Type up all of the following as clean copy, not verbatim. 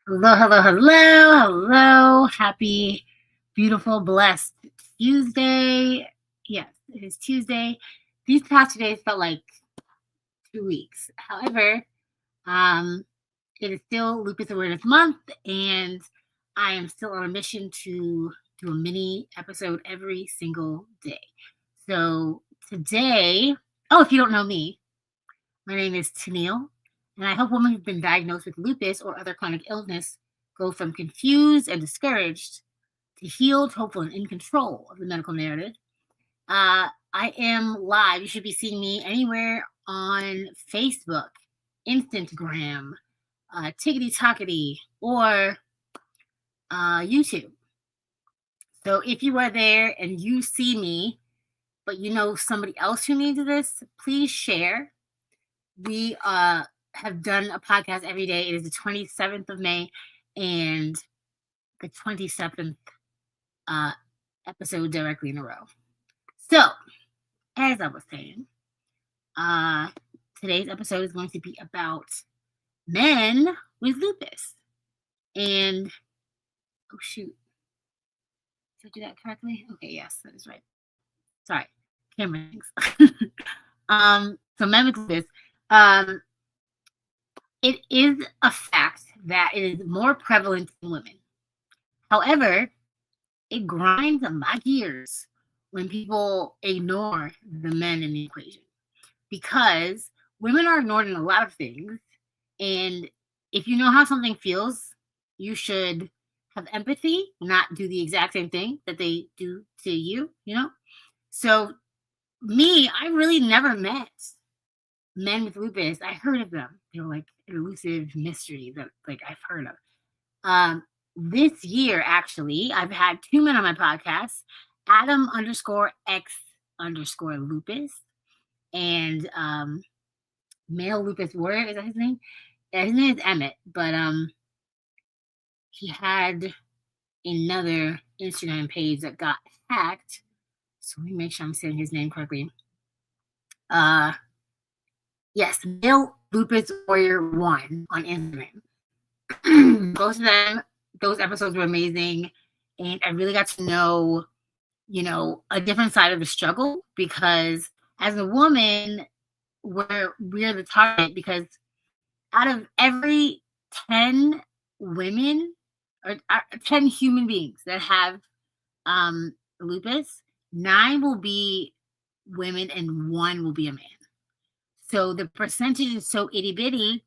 Hello, hello, hello, hello. Happy, beautiful, blessed Tuesday. Yes, it is Tuesday. These past 2 days felt like 2 weeks. However, um, it is still Lupus Awareness Month, and I am still on a mission to do a mini episode every single day. So today, if you don't know me, my name is Tennille, and I help women who've been diagnosed with lupus or other chronic illness go from confused and discouraged to healed, hopeful, and in control of the medical narrative. I am live. You should be seeing me anywhere on Facebook, Instagram, Tickety Tockety, or YouTube. So if you are there and you see me, but you know somebody else who needs this, please share. We have done a podcast every day. It is the 27th of May and the 27th episode directly in a row. So, as I was saying, today's episode is going to be about men with lupus. And, oh shoot. Did I do that correctly? Okay, yes, that is right. Sorry, camera things. So men with lupus. It is a fact that it is more prevalent in women. However, it grinds my gears when people ignore the men in the equation, because women are ignored in a lot of things. And if you know how something feels, you should have empathy, not do the exact same thing that they do to you, So me, I really never met men with lupus. I heard of them. They were like an elusive mystery that I've heard of. This year, actually, I've had 2 men on my podcast, Adam_X_lupus and Male Lupus Warrior. Is that his name? Yeah, his name is Emmett, but he had another Instagram page that got hacked. So let me make sure I'm saying his name correctly. Yes, Male Lupus Warrior 1 on Instagram. Both of them, those episodes were amazing, and I really got to know, a different side of the struggle, because as a woman, we're the target, because out of every 10 women or 10 human beings that have lupus, 9 will be women and 1 will be a man. So the percentage is so itty bitty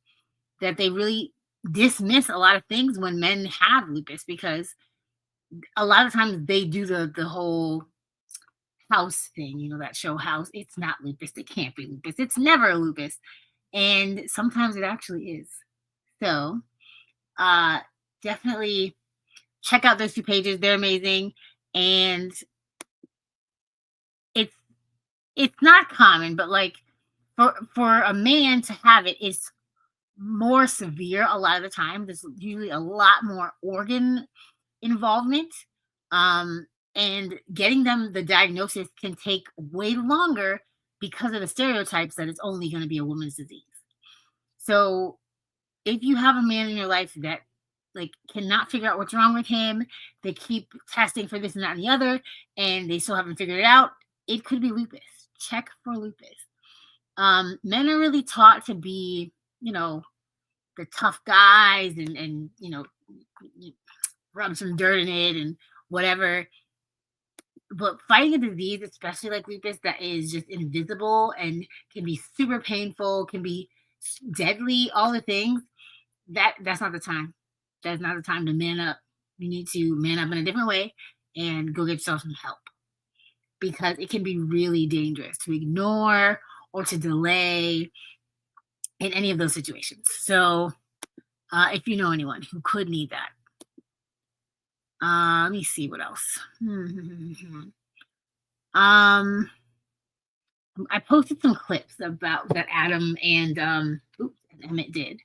that they really dismiss a lot of things when men have lupus, because a lot of times they do the whole House thing, that show House. It's not lupus. It can't be lupus. It's never lupus. And sometimes it actually is. So definitely check out those 2 pages. They're amazing. And it's not common, but for a man to have it is more severe a lot of the time. There's usually a lot more organ involvement. And getting them the diagnosis can take way longer because of the stereotypes that it's only going to be a woman's disease. So if you have a man in your life that cannot figure out what's wrong with him, they keep testing for this and that and the other, and they still haven't figured it out, it could be lupus. Check for lupus. Men are really taught to be, the tough guys and rub some dirt in it and whatever. But fighting a disease, especially like lupus, that is just invisible and can be super painful, can be deadly, all the things, that's not the time. That's not the time to man up. You need to man up in a different way and go get yourself some help, because it can be really dangerous to ignore or to delay in any of those situations. So if you know anyone who could need that, let me see what else. I posted some clips about that Adam and Emmett did.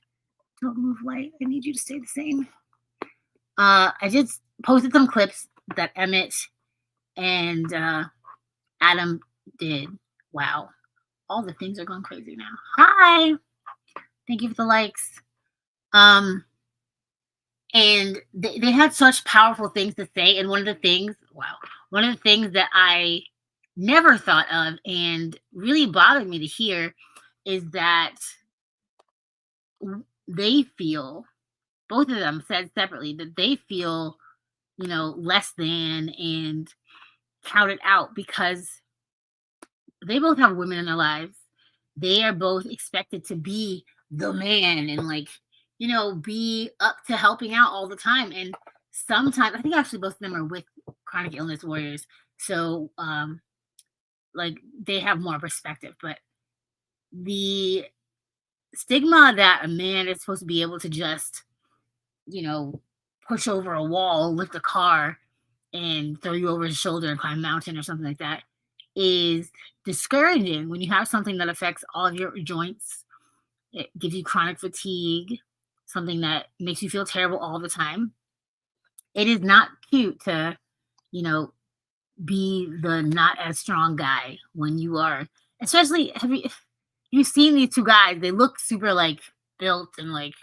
Don't move, light. I need you to stay the same. I just posted some clips that Emmett and Adam did. Wow. All the things are going crazy now. Hi. Thank you for the likes. And they had such powerful things to say. And one of the things that I never thought of and really bothered me to hear is that they feel, both of them said separately, that they feel, less than and counted out because they both have women in their lives. They are both expected to be the man and, like, be up to helping out all the time. And sometimes I think actually both of them are with chronic illness warriors. So like they have more perspective. But the stigma that a man is supposed to be able to just, you know, push over a wall, lift a car, and throw you over his shoulder and climb a mountain or something like that is discouraging when you have something that affects all of your joints. It gives you chronic fatigue, something that makes you feel terrible all the time. It is not cute to, you know, be the not as strong guy when you are, especially you've seen these two guys, they look super like built and like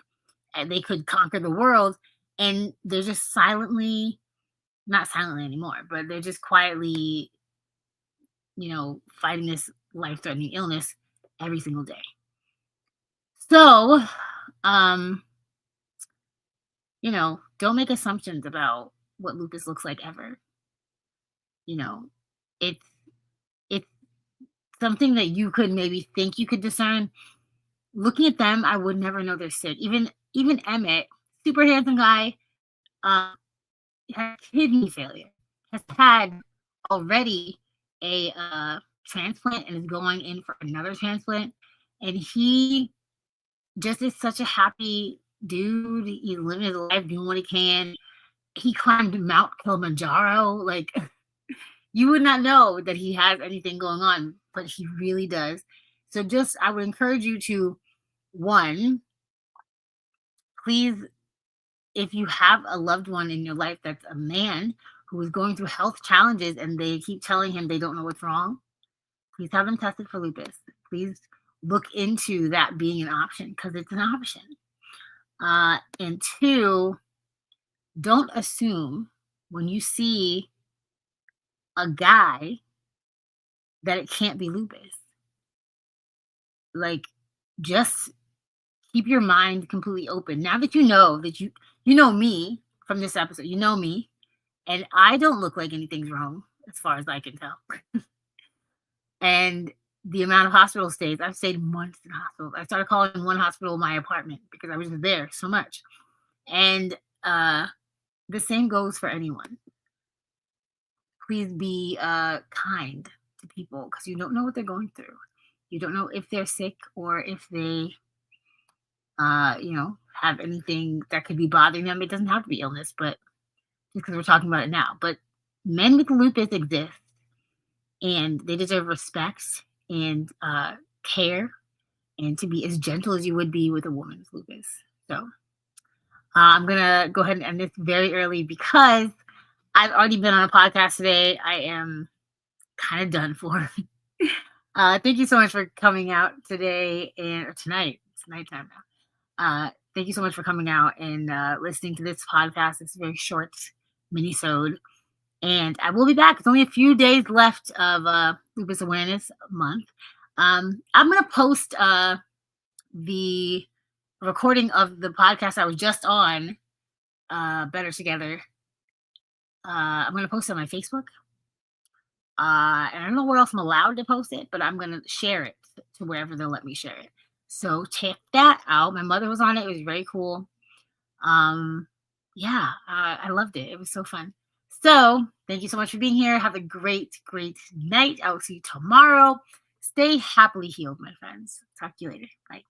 they could conquer the world, and they're just silently, not silently anymore, but they're just quietly, fighting this life-threatening illness every single day. So, um, don't make assumptions about what lupus looks like ever. You know, it's it's something that you could maybe think you could discern. Looking at them, I would never know they're sick. Even Emmett, super handsome guy, um, has kidney failure, has had already a transplant and is going in for another transplant. And he just is such a happy dude. He's living his life, doing what he can. He climbed Mount Kilimanjaro. Like, you would not know that he has anything going on, but he really does. So just, I would encourage you to, one, please, if you have a loved one in your life that's a man who is going through health challenges and they keep telling him they don't know what's wrong, please have them tested for lupus. Please look into that being an option because it's an option. And two, don't assume when you see a guy that it can't be lupus. Like, just keep your mind completely open. Now that you know me from this episode, you know me, and I don't look like anything's wrong as far as I can tell. And the amount of hospital stays, I've stayed months in hospitals. I started calling one hospital my apartment because I was there so much. And the same goes for anyone. Please be kind to people because you don't know what they're going through. You don't know if they're sick or if they, have anything that could be bothering them. It doesn't have to be illness, but just because we're talking about it now. But men with lupus exist, and they deserve respect and care, and to be as gentle as you would be with a woman with lupus. So I'm gonna go ahead and end this very early because I've already been on a podcast today. I am kind of done for. Thank you so much for coming out today or tonight. It's nighttime now. Thank you so much for coming out and listening to this podcast. It's a very short mini-sode. And I will be back. It's only a few days left of Lupus Awareness Month. I'm going to post the recording of the podcast I was just on, Better Together. I'm going to post it on my Facebook. And I don't know where else I'm allowed to post it, but I'm going to share it to wherever they'll let me share it. So check that out. My mother was on it. It was very cool. Yeah, I loved it. It was so fun. So thank you so much for being here. Have a great, great night. I will see you tomorrow. Stay happily healed, my friends. Talk to you later. Bye.